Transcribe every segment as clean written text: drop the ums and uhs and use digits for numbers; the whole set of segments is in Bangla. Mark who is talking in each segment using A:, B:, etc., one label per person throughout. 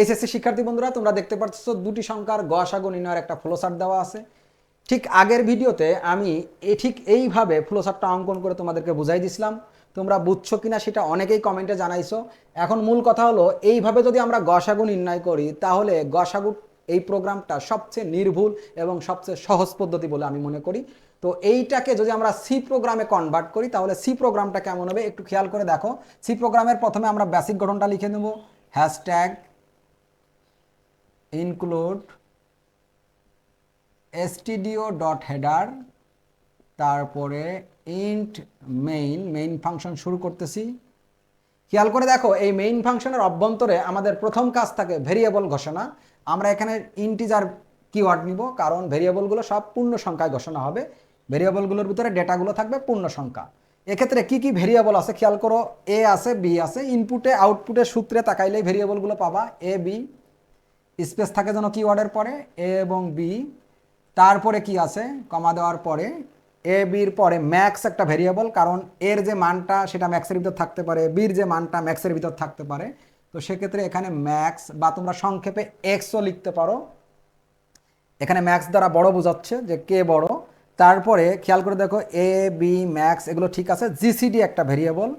A: এইচএসসি শিক্ষার্থী বন্ধুরা, তোমরা দেখতে পাচ্ছ দুটি সংখ্যার গসাগু নির্ণয়ের একটা ফ্লোচার্ট দেওয়া আছে। ঠিক আগের ভিডিওতে আমি ঠিক এইভাবে ফ্লোচার্টটা অঙ্কন করে তোমাদেরকে বুঝাই দিছিলাম। তোমরা বুঝছো কিনা সেটা অনেকেই কমেন্টে জানাইছো। এখন মূল কথা হলো, এইভাবে যদি আমরা গসাগু নির্ণয় করি তাহলে গসাগু এই প্রোগ্রামটা সবচেয়ে নির্ভুল এবং সবচেয়ে সহজ পদ্ধতি বলে আমি মনে করি। তো এইটাকে যদি আমরা সি প্রোগ্রামে কনভার্ট করি তাহলে সি প্রোগ্রামটা কেমন হবে একটু খেয়াল করে দেখো। সি প্রোগ্রামের প্রথমে আমরা বেসিক গঠনটা লিখে নেব, হ্যাশট্যাগ include stdio.header, তারপরে ইন্ট মেইন ফাংশন শুরু করতেছি। খেয়াল করে দেখো, এই মেইন ফাংশনের অভ্যন্তরে আমাদের প্রথম কাজ থাকে ভেরিয়েবল ঘোষণা। আমরা এখানে ইন্টিজার কিওয়ার্ড নিব, কারণ ভেরিয়েবলগুলো সব পূর্ণ সংখ্যায় ঘোষণা হবে। ভেরিয়েবলগুলোর ভিতরে ডেটাগুলো থাকবে পূর্ণ সংখ্যা। এক্ষেত্রে কি কি ভেরিয়েবল আছে খেয়াল করো, এ আছে, বি আছে। ইনপুটে আউটপুটে সূত্রে তাকাইলেই ভেরিয়েবলগুলো পাবা, এ বি, স্পেস থাকে যেন কিওয়ার্ডের পরে, এ এবং বি। তারপরে কি আছে, কমা দেওয়ার পরে এ বির পরে ম্যাক্স একটা ভেরিয়েবল, কারণ এর যে মানটা সেটা ম্যাক্সের ভিতর থাকতে পারে, বির যে মানটা ম্যাক্সের ভিতর থাকতে পারে। তো সেক্ষেত্রে এখানে ম্যাক্স, বা তোমরা সংক্ষেপে এক্সও লিখতে পারো। এখানে ম্যাক্স দ্বারা বড় বোঝাচ্ছে যে কে বড়। তারপরে খেয়াল করে দেখো, এ বি ম্যাক্স এগুলো ঠিক আছে। জিসিডি একটা ভেরিয়েবল,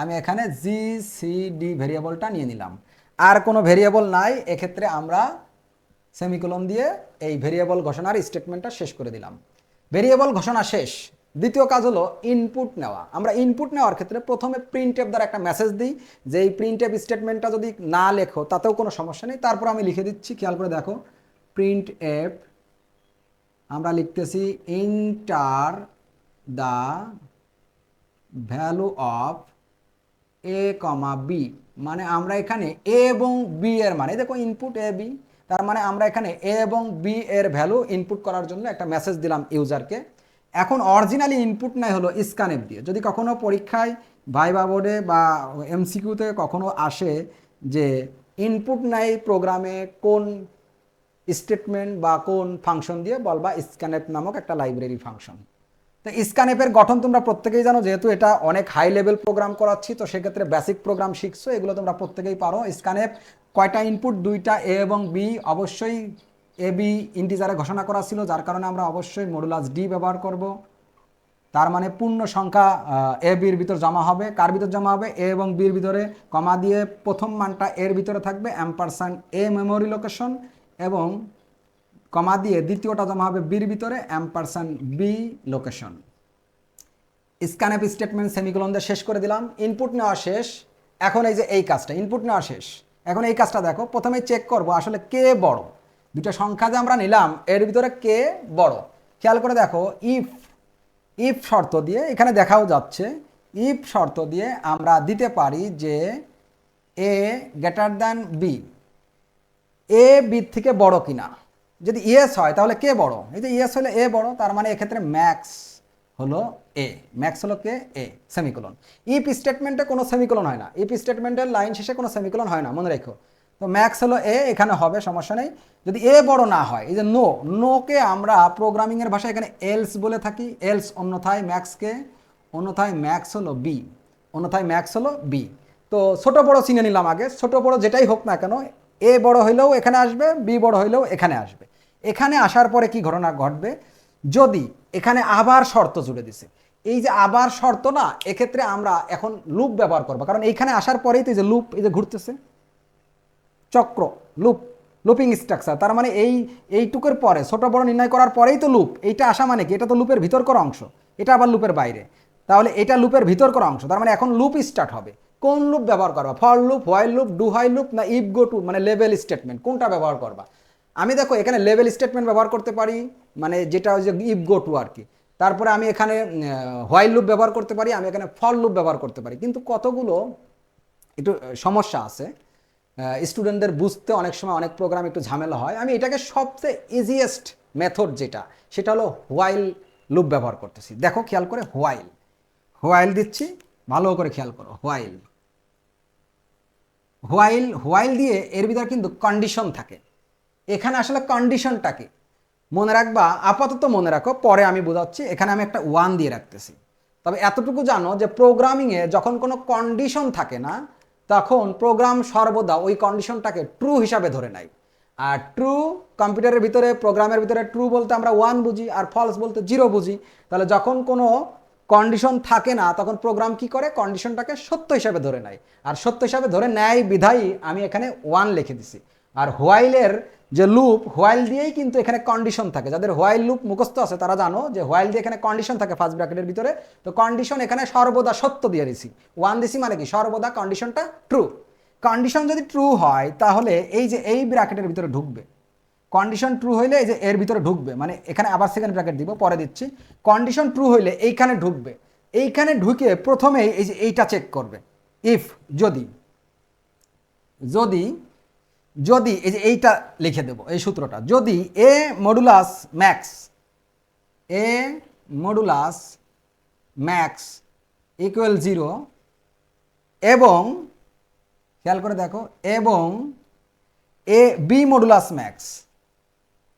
A: আমি এখানে জিসিডি ভেরিয়েবলটা নিয়ে নিলাম। আর কোনো ভেরিয়েবল নাই, এক্ষেত্রে আমরা সেমিকোলন দিয়ে এই ভেরিয়েবল ঘোষণার স্টেটমেন্টটা শেষ করে দিলাম। ভেরিয়েবল ঘোষণা শেষ। দ্বিতীয় কাজ হলো ইনপুট নেওয়া। আমরা ইনপুট নেওয়ার ক্ষেত্রে প্রথমে প্রিন্টএফ দ্বারা একটা মেসেজ দিই যে এই প্রিন্টএফ স্টেটমেন্টটা যদি না লেখো তাতেও কোনো সমস্যা নেই। তারপর আমি লিখে দিচ্ছি, খেয়াল করে দেখো, প্রিন্টএফ আমরা লিখতেছি enter the value of a comma b. মানে আমরা এখানে এ এবং বি এর মানে, দেখো ইনপুট এ বি, তার মানে আমরা এখানে এ এবং বি এর ভ্যালু ইনপুট করার জন্য একটা মেসেজ দিলাম ইউজারকে। এখন অরিজিনালি ইনপুট নাই হলো স্ক্যানএফ দিয়ে। যদি কখনো পরীক্ষায় ভাইবা বোর্ডে বা এমসিকিউতে কখনো আসে যে ইনপুট নাই প্রোগ্রামে কোন স্টেটমেন্ট বা কোন ফাংশন দিয়ে, বলবা স্ক্যানএফ নামক একটা লাইব্রেরি ফাংশন। তো স্ক্যানএফের গঠন তোমরা প্রত্যেকেই জানো, যেহেতু এটা অনেক হাই লেভেল প্রোগ্রাম করাচ্ছি তো সেক্ষেত্রে বেসিক প্রোগ্রাম শিখছো, এগুলো তোমরা প্রত্যেকেই পারো। স্ক্যানএফ কয়টা ইনপুট, দুইটা, এ এবং বি। অবশ্যই এ বি ইন্টিজারে ঘোষণা করা ছিল, যার কারণে আমরা অবশ্যই মডুলাস ডি ব্যবহার করব। তার মানে পূর্ণ সংখ্যা এ বির ভিতর জমা হবে। কার ভিতর জমা হবে, এ এবং বির ভিতরে। কমা দিয়ে প্রথম মানটা এর ভিতরে থাকবে, অ্যাম্পারসান্ড এ মেমোরি লোকেশন, এবং কমা দিয়ে দ্বিতীয়টা জমা হবে বির ভিতরে, ampersand B location. Scanf statement semicolon দিয়ে শেষ করে দিলাম। ইনপুট নেওয়া শেষ। এখন এই যে এই কাজটা, ইনপুট নেওয়া শেষ। এখন এই কাজটা দেখো, প্রথমে চেক করব আসলে কে বড়। দুটো সংখ্যা যে আমরা নিলাম এর ভিতরে কে বড়। খেয়াল করে দেখো, ইফ শর্ত দিয়ে এখানে দেখাও যাচ্ছে, ইফ শর্ত দিয়ে আমরা দিতে পারি যে এ greater than B, A B থেকে বড় কিনা। যদি ইয়েস হয় তাহলে কে বড়, এই যে ইয়েস হলে এ বড়, তার মানে এক্ষেত্রে ম্যাক্স হলো এ, ম্যাক্স হলো কে, এ, সেমিকোলন। ইফ স্টেটমেন্টে কোনো সেমিকোলন হয় না, ইফ স্টেটমেন্টের লাইন শেষে কোনো সেমিকোলন হয় না, মনে রেখো। তো ম্যাক্স হলো এ, এখানে হবে, সমস্যা নেই। যদি এ বড় না হয়, এই যে নোকে আমরা প্রোগ্রামিংয়ের ভাষায় এখানে এলস বলে থাকি, এলস অন্যথায় ম্যাক্সকে, অন্যথায় ম্যাক্স হলো বি, অন্যথায় ম্যাক্স হলো বি। তো ছোট বড় চিনে নিলাম আগে, ছোট বড় যেটাই হোক না কেন, এ বড় হইলেও এখানে আসবে, বি বড় হইলেও এখানে আসবে। এখানে আসার পরে কি ঘটনা ঘটবে, যদি এখানে আবার শর্ত জুড়ে দিছে, এই যে আবার শর্ত না, এক্ষেত্রে আমরা এখন লুপ ব্যবহার করবো, কারণ এইখানে আসার পরেই তো এই যে লুপ, এই যে ঘুরতেছে চক্র, লুপিং স্ট্রাকচার। তার মানে এইটুকুর পরে ছোট বড় নির্ণয় করার পরেই তো লুপ। এইটা আসা মানে কি, এটা তো লুপের ভিতরকার অংশ, এটা আবার লুপের বাইরে। তাহলে এটা লুপের ভিতরকার অংশ, তার মানে এখন লুপ স্টার্ট হবে। কোন লুপ ব্যবহার করবা, for loop, while loop, do while loop, না ইফ গো টু মানে লেভেল স্টেটমেন্ট, কোনটা ব্যবহার করবা। আমি দেখো এখানে লেভেল স্টেটমেন্ট ব্যবহার করতে পারি, মানে যেটা হচ্ছে ইফ গো টু আর কি। তারপরে আমি এখানে হোয়াইল লুপ ব্যবহার করতে পারি, আমি এখানে ফর লুপ ব্যবহার করতে পারি। কিন্তু কতগুলো একটু সমস্যা আছে, স্টুডেন্টদের বুঝতে অনেক সময় অনেক প্রোগ্রাম একটু ঝামেলা হয়। আমি এটাকে সবচেয়ে ইজিয়েস্ট মেথড যেটা, সেটা হলো হোয়াইল লুপ ব্যবহার করতেছি। দেখো খেয়াল করে, হোয়াইল দিচ্ছি, ভালো করে খেয়াল করো, হোয়াইল দিয়ে এর ভিতরে কিন্তু কন্ডিশন থাকে। এখানে আসলে কন্ডিশনটা কি মনে রাখবা, আপাতত মনে রাখো, পরে আমি বোঝাচ্ছি। এখানে আমি একটা 1 দিয়ে রাখতেছি। তবে এতটুকু জানো যে প্রোগ্রামিংয়ে যখন কোনো কন্ডিশন থাকে না, তখন প্রোগ্রাম সর্বদা ওই কন্ডিশনটাকে ট্রু হিসাবে ধরে নেয়। আর ট্রু কম্পিউটারের ভিতরে, প্রোগ্রামের ভিতরে ট্রু বলতে আমরা 1 বুঝি, আর ফলস বলতে 0 বুঝি। তাহলে যখন কোনো কন্ডিশন থাকে না তখন প্রোগ্রাম কি করে, কন্ডিশনটাকে সত্য হিসাবে ধরে নেয়। আর সত্য হিসাবে ধরে নেয় বিধায়ী আমি এখানে 1 লিখে দিছি। আর হোয়াইলের যে লুপ, হোয়াইল দিয়েই কিন্তু এখানে কন্ডিশন থাকে। যাদের হোয়াইল লুপ মুখস্থ আছে তারা জানো যে হোয়াইল দিয়ে এখানে কন্ডিশন থাকে ফার্স্ট ব্র্যাকেটের ভিতরে। তো কন্ডিশন এখানে সর্বদা সত্য দিয়ে দিছি, 1 দিছি মানে কি সর্বদা কন্ডিশনটা ট্রু। কন্ডিশন যদি ট্রু হয় তাহলে এই যে এই ব্র্যাকেটের ভিতরে ঢুকবে। কন্ডিশন ট্রু হইলে এই যে এর ভিতরে ঢুকবে, মানে এখানে আবার সেকেন্ড ব্র্যাকেট দিব, পরে দিচ্ছি। কন্ডিশন ট্রু হইলে এইখানে ঢুকবে, এইখানে ঢুকে প্রথমেই এই যে এইটা চেক করবে, ইফ যদি যদি যদি এই যে এইটা লিখে দেব, এই সূত্রটা, যদি A modulus max, A modulus max equal 0 এবং খেয়াল করে দেখো, এবং A B modulus max,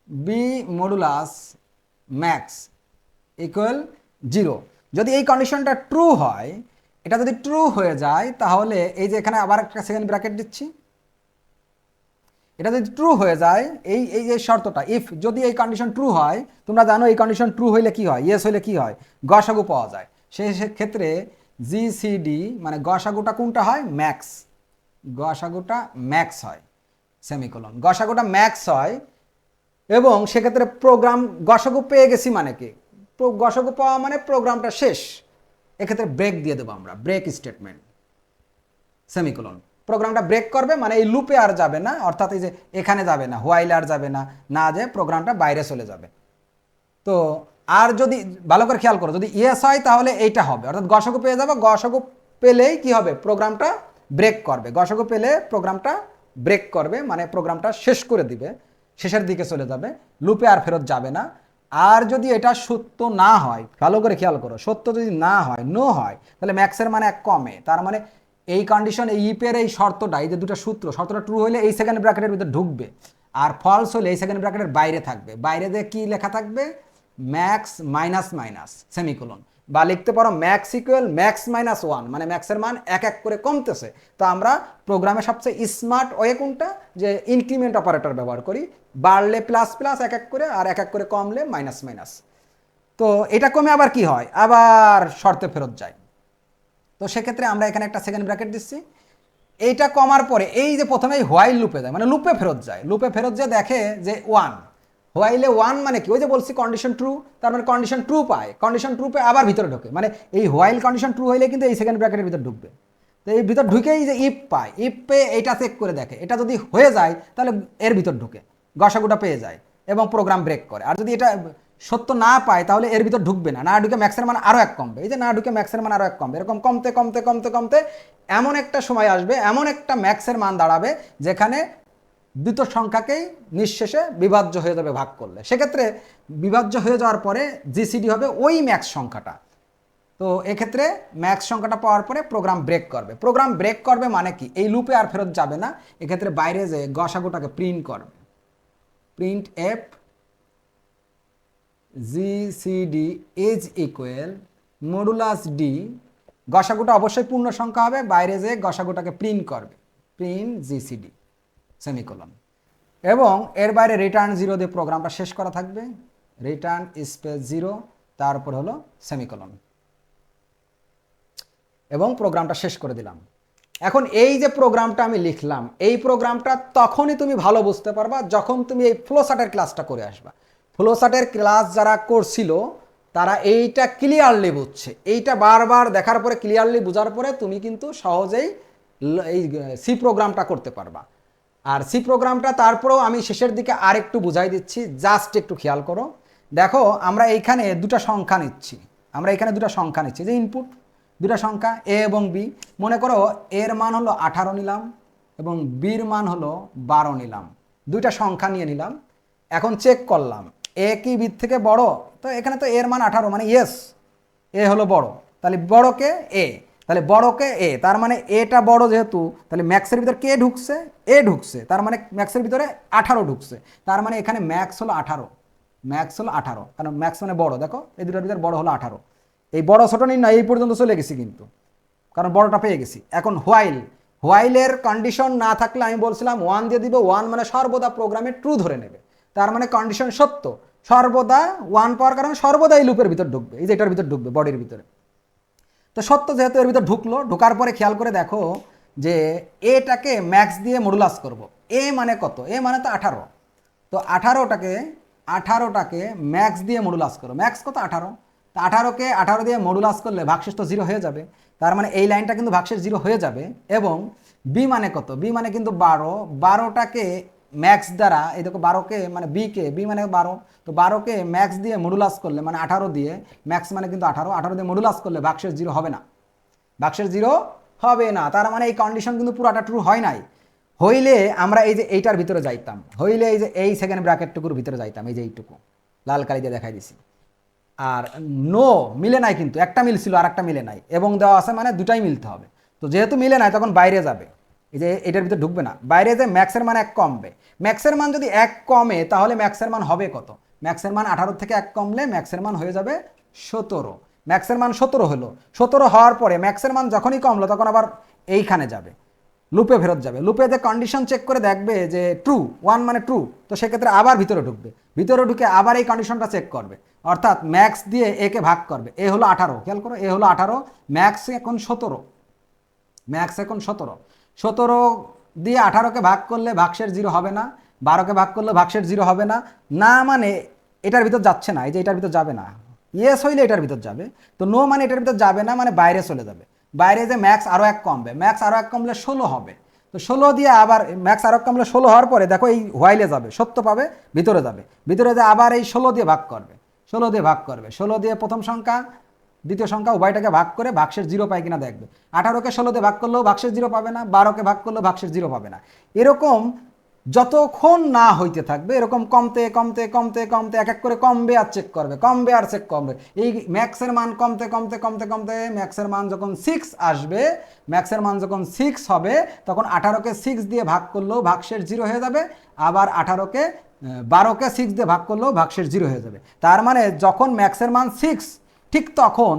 A: B modulus max equal 0, যদি এই কন্ডিশনটা ট্রু হয়, এটা যদি ট্রু হয়ে যায় তাহলে এই যে এখানে আবার একটা সেকেন্ড ব্র্যাকেট দিচ্ছি, এটা যদি ট্রু হয়ে যায়, এই এই যে শর্তটা, ইফ যদি এই কন্ডিশন ট্রু হয়, তোমরা জানো এই কন্ডিশন ট্রু হইলে কি হয়, ইয়েস হইলে কি হয়, গসাগু পাওয়া যায়। সেই ক্ষেত্রে জিসিডি মানে গসাগুটা কোনটা হয়, ম্যাক্স, গসাগুটা ম্যাক্স হয়, সেমিকোলন, গসাগুটা ম্যাক্স হয়। এবং সেক্ষেত্রে প্রোগ্রাম গসাগু পেয়ে গেছি মানে কি, গসাগু পাওয়া মানে প্রোগ্রামটা শেষ। এক্ষেত্রে ব্রেক দিয়ে দেবো আমরা, ব্রেক স্টেটমেন্ট, সেমিকোলন। প্রোগ্রামটা ব্রেক করবে মানে এই লুপে আর যাবে না, অর্থাৎ এই যে এখানে যাবে না, হোয়াইল আর যাবে না, না যে প্রোগ্রামটা বাইরে চলে যাবে। তো আর যদি ভালো করে খেয়াল করো, যদি ইয়েস হয় তাহলে এইটা হবে, অর্থাৎ গসাগু পেয়ে যাবো, গসাগু পেলেই কি হবে, প্রোগ্রামটা ব্রেক করবে, গসাগু পেলে প্রোগ্রামটা ব্রেক করবে মানে প্রোগ্রামটা শেষ করে দিবে, শেষের দিকে চলে যাবে, লুপে আর ফেরত যাবে না। আর যদি এটা সত্য না হয়, ভালো করে খেয়াল করো, সত্য যদি না হয়, নো হয়, তাহলে ম্যাক্সের মানে 1 কমে। তার মানে এই কন্ডিশন, এই ইপের এই শর্তটা, এই যে দুটো সূত্র, শর্তটা ট্রু হলে এই সেকেন্ড ব্র্যাকেটের ভিতরে ঢুকবে, আর ফলস হলে এই সেকেন্ড ব্র্যাকেটের বাইরে থাকবে। বাইরে দিয়ে কি লেখা থাকবে, ম্যাক্স মাইনাস মাইনাস সেমিকোলন, বা লিখতে পারো ম্যাক্স ইকুয়াল ম্যাক্স মাইনাস 1, মানে ম্যাক্সের মান এক এক করে কমতেছে। তো আমরা প্রোগ্রামে সবচেয়ে স্মার্ট ওয়ে কোনটা, যে ইনক্রিমেন্ট অপারেটর ব্যবহার করি, বাড়লে প্লাস প্লাস এক এক করে, আর এক এক করে কমলে মাইনাস মাইনাস। তো এটা কমে আবার কি হয়, আবার শর্তে ফেরত যায়। তো সেক্ষেত্রে আমরা এখানে একটা সেকেন্ড ব্র্যাকেট দিচ্ছি, এইটা কমার পরে এই যে প্রথমেই হোয়াইল লুপে যায়, মানে লুপে ফেরত যায়, লুপে ফেরত যে দেখে যে 1, হোয়াইলে 1 মানে কি, ওই যে বলছি কন্ডিশন ট্রু, তার মানে কন্ডিশন ট্রু পায়, কন্ডিশন ট্রু পেয়ে আবার ভিতরে ঢোকে, মানে এই হোয়াইল কন্ডিশন ট্রু হইলে কিন্তু এই সেকেন্ড ব্র্যাকেটের ভিতরে ঢুকবে। তো এই ভিতর ঢুকেই যে ইফ পায়, ইফ পেয়ে এইটা চেক করে দেখে, এটা যদি হয়ে যায় তাহলে এর ভিতর ঢুকে গসাগুটা পেয়ে যায় এবং প্রোগ্রাম ব্রেক করে। আর যদি এটা সত্য না পায় তাহলে এর ভিতর ঢুকবে না, না ঢুকে ম্যাক্সের মান আরও 1 কমবে, এই যে না ঢুকে ম্যাক্সের মান আরও 1 কমবে, এরকম কমতে কমতে কমতে কমতে এমন একটা সময় আসবে, এমন একটা ম্যাক্সের মান দাঁড়াবে যেখানে দুটো সংখ্যাকেই নিঃশেষে বিভাজ্য হয়ে যাবে ভাগ করলে। সেক্ষেত্রে বিভাজ্য হয়ে যাওয়ার পরে জিসিডি হবে ওই ম্যাক্স সংখ্যাটা। তো এক্ষেত্রে ম্যাক্স সংখ্যাটা পাওয়ার পরে প্রোগ্রাম ব্রেক করবে। প্রোগ্রাম ব্রেক করবে মানে কি, এই লুপে আর ফেরত যাবে না, এক্ষেত্রে বাইরে যে গসাগুটাকে প্রিন্ট করবে, printf GCD is equal modulus D, গসাগুটা অবশ্যই পূর্ণ সংখ্যা হবে, বাইরে যে গসাগুটাকে প্রিন্ট করবে, প্রিন্ট জিসিডি সেমিকোলন, এবং এর বাইরে রিটার্ন 0 দিয়ে প্রোগ্রামটা শেষ করা থাকবে, রিটার্ন স্পেস 0, তারপর হলো সেমিকোলন, এবং প্রোগ্রামটা শেষ করে দিলাম। এখন এই যে প্রোগ্রামটা আমি লিখলাম, এই প্রোগ্রামটা তখনই তুমি ভালো বুঝতে পারবা যখন তুমি এই ফ্লোচার্টের ক্লাসটা করে আসবা। ফ্লোচার্টের ক্লাস যারা করছিল তারা এইটা ক্লিয়ারলি বুঝছে, এইটা বারবার দেখার পরে ক্লিয়ারলি বোঝার পরে তুমি কিন্তু সহজেই এই সি প্রোগ্রামটা করতে পারবা। আর সি প্রোগ্রামটা তারপরেও আমি শেষের দিকে আর একটু বুঝাই দিচ্ছি, জাস্ট একটু খেয়াল করো। দেখো আমরা এইখানে দুটা সংখ্যা নিচ্ছি, আমরা এখানে দুটা সংখ্যা নিচ্ছি, যে ইনপুট দুটা সংখ্যা এ এবং বি। মনে করো এর মান হলো 18 নিলাম এবং বির মান হলো 12 নিলাম, দুইটা সংখ্যা নিয়ে নিলাম। এখন চেক করলাম এ কি বির থেকে বড়, তো এখানে তো এর মান 18, মানে ইয়েস এ হলো বড়, তাহলে বড়কে এ, তাহলে বড়কে এ, তার মানে এটা বড় যেহেতু, তাহলে ম্যাক্সের ভিতরে কে ঢুকছে, এ ঢুকছে, তার মানে ম্যাক্সের ভিতরে 18 ঢুকছে, তার মানে এখানে ম্যাক্স হলো 18, ম্যাক্স হলো 18, কারণ ম্যাক্স মানে বড়, দেখো এই দুটোর ভিতরে বড় হলো 18। এই বড় ছোট নির্ণয় এই পর্যন্ত চলে গেছি কিন্তু, কারণ বড়টা পেয়ে গেছি। এখন হোয়াইল, হোয়াইলের কন্ডিশন না থাকলে আমি বলছিলাম 1 দিয়ে দিব, 1 মানে সর্বদা প্রোগ্রামে ট্রু ধরে নেবে, তার মানে কন্ডিশন সত্য, সর্বদা 1 পাওয়ার কারণে সর্বদা এই লুপের ভিতর ঢুকবে, এই যে এটার ভিতর ঢুকবে, বডির ভিতরে। তো সত্য যেহেতু এর ভিতর ঢুকলো, ঢোকার পরে খেয়াল করে দেখো যে এটাকে ম্যাক্স দিয়ে মডুলাস করব। এ মানে কত? এ মানে তো 18। তো 18টাকে ম্যাক্স দিয়ে মডুলাস করো। ম্যাক্স কত? 18। তো 18কে 18 দিয়ে মডুলাস করলে ভাগশেষ তো 0 হয়ে যাবে, তার মানে এই লাইনটা কিন্তু ভাগশেষ 0 হয়ে যাবে। এবং বি মানে কত? বি মানে কিন্তু 12। 12টাকে ম্যাক্স দ্বারা, এই দেখো 12কে মানে বি মানে 12, তো 12কে ম্যাক্স দিয়ে মডুলাস করলে মানে 18 দিয়ে, ম্যাক্স মানে কিন্তু 18, 18 দিয়ে মডুলাস করলে ভাগশেষ 0 হবে না, ভাগশেষ 0 হবে না। তার মানে এই কন্ডিশন কিন্তু পুরাটা ট্রু হয় নাই। হইলে আমরা এই যে এইটার ভিতরে যাইতাম, হইলে এই যে এই সেকেন্ড ব্র্যাকেটটুকুর ভিতরে যাইতাম, এই যে এইটুকু লাল কালি দিয়ে দেখাই দিছি। আর নো মিলে নাই, কিন্তু একটা মিল ছিল আর একটা মিলে নাই, এবং দেওয়া আছে মানে দুটাই মিলতে হবে। তো যেহেতু মিলে নাই তখন বাইরে যাবে, এই যে এটার ভিতরে ঢুকবে না, বাইরে যে ম্যাক্সের মান 1 কমবে। ম্যাক্সের মান যদি 1 কমে তাহলে ম্যাক্সের মান হবে কত? ম্যাক্সের মান 18 থেকে 1 কমলে ম্যাক্সের মান হয়ে যাবে 17। ম্যাক্সের মান 17 হলো। 17 হওয়ার পরে ম্যাক্সের মান যখনই কমলো তখন আবার এইখানে যাবে, লুপে ফেরত যাবে। লুপে যে কন্ডিশন চেক করে দেখবে যে ট্রু, 1 মানে ট্রু, তো সেক্ষেত্রে আবার ভিতরে ঢুকবে, ভিতরে ঢুকে আবার এই কন্ডিশনটা চেক করবে, অর্থাৎ ম্যাক্স দিয়ে একে ভাগ করবে। এ হলো 18, খেয়াল করো, এ হলো 18, ম্যাক্স এখন 17, ম্যাক্স এখন 17। 17 দিয়ে 18কে ভাগ করলে ভাগশেষ 0 হবে না, 12কে ভাগ করলে ভাগশেষ 0 হবে না। না মানে এটার ভিতর যাচ্ছে না, এই যে এটার ভিতর যাবে না। ইয়েস হইলে এটার ভিতর যাবে, তো নো মানে এটার ভিতর যাবে না, মানে বাইরে চলে যাবে। বাইরে যে ম্যাক্স আরও 1 কমবে, ম্যাক্স আরও 1 কমলে 16 হবে। তো 16 দিয়ে আবার ম্যাক্স আরও 1 কমলে 16 হওয়ার পরে দেখো এই হোয়াইলে যাবে, সত্য পাবে, ভিতরে যাবে, ভিতরে যে আবার এই 16 দিয়ে ভাগ করবে, 16 দিয়ে ভাগ করবে, 16 দিয়ে প্রথম সংখ্যা দ্বিতীয় সংখ্যা উভয়টাকে ভাগ করে ভাগশেষ 0 পায় কিনা দেখবে। 18কে 16 দিয়ে ভাগ করলেও ভাগশেষ 0 পাবে না, 12কে ভাগ করলেও ভাগশেষ 0 পাবে না। এরকম যতক্ষণ না হইতে থাকবে, এরকম কমতে কমতে কমতে কমতে এক এক করে কমবে আর চেক করবে, কমবে আর চেক করবে। এই ম্যাক্সের মান কমতে কমতে কমতে কমতে ম্যাক্সের মান যখন 6 আসবে, ম্যাক্সের মান যখন 6 হবে, তখন 18কে 6 দিয়ে ভাগ করলেও ভাগশেষ 0 হয়ে যাবে, আবার 12কে 6 দিয়ে ভাগ করলেও ভাগশেষ 0 হয়ে যাবে। তার মানে যখন ম্যাক্সের মান 6, ঠিক তখন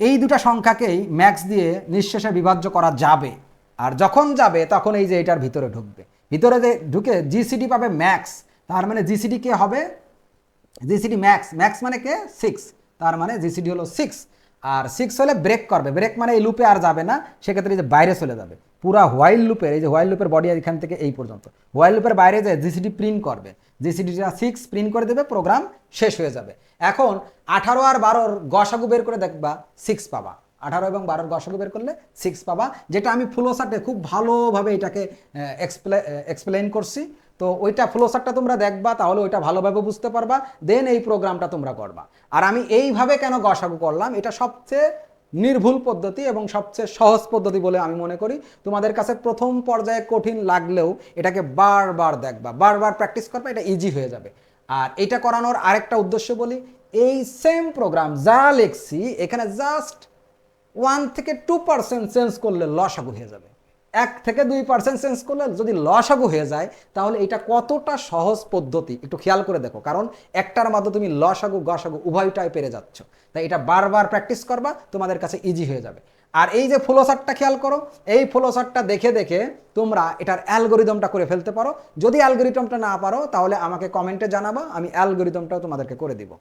A: এই দুটা সংখ্যাকেই ম্যাক্স দিয়ে নিঃশেষে বিভাজ্য করা যাবে। আর যখন যাবে তখন এই যে এটার ভিতরে ঢুকবে, ভিতরে যে ঢুকে জিসিডি পাবে ম্যাক্স, তার মানে জিসিডি কে হবে? জিসিডি ম্যাক্স, ম্যাক্স মানে কে? 6, তার মানে জিসিডি হলো 6। আর 6 হলে ব্রেক করবে, ব্রেক মানে এই লুপে আর যাবে না, সেক্ষেত্রে যে বাইরে চলে যাবে। পুরা হোয়াইল লুপের, এই যে হোয়াইল লুপের বডি এখান থেকে এই পর্যন্ত, হোয়াইল লুপের বাইরে যে জিসিডি প্রিন্ট করবে, জিসিডিটা 6 প্রিন্ট করে দেবে, প্রোগ্রাম শেষ হয়ে যাবে। এখন 18 আর 12র গসাগু বের করে দেখবা, 6 পাবা। 18 এবং 12র গসাগু বের করলে 6 পাবা, যেটা আমি ফ্লোচার্টে খুব ভালোভাবে এটাকে এক্সপ্লেইন করছি। তো ওইটা ফ্লোচার্টটা তোমরা দেখবা, তাহলে ওইটা ভালোভাবে বুঝতে পারবা, দেন এই প্রোগ্রামটা তোমরা করবা। আর আমি এইভাবে কেন গসাগু করলাম, এটা সবচেয়ে নির্ভুল পদ্ধতি এবং সবচেয়ে সহজ পদ্ধতি বলে আমি মনে করি। তোমাদের কাছে প্রথম পর্যায়ে কঠিন লাগলেও এটাকে বারবার দেখবা, বারবার প্র্যাকটিস করবা, এটা ইজি হয়ে যাবে। আর এটা করানোর আরেকটা উদ্দেশ্য বলি, এই সেম প্রোগ্রাম যা লিখছি এখানে জাস্ট 1 থেকে 2% চেঞ্জ করলে লসাগু হয়ে যাবে। 1 থেকে 2% চেঞ্জ করলে যদি লসাগু হয়ে যায়, তাহলে এটা কতটা সহজ পদ্ধতি একটু খেয়াল করে দেখো। কারণ একটার মাধ্যমে তুমি লসাগু গসাগু উভয়টাই পেরে যাচ্ছ, তাই এটা বারবার প্র্যাকটিস করবা, তোমাদের কাছে ইজি হয়ে যাবে। আর এই যে ফ্লোচার্টটা খেয়াল করো, এই ফ্লোচার্টটা দেখে দেখে তোমরা এটার অ্যালগোরিদমটা করে ফেলতে পারো। যদি অ্যালগোরিদমটা না পারো তাহলে আমাকে কমেন্টে জানাবা, আমি অ্যালগোরিদমটাও তোমাদেরকে করে দিব।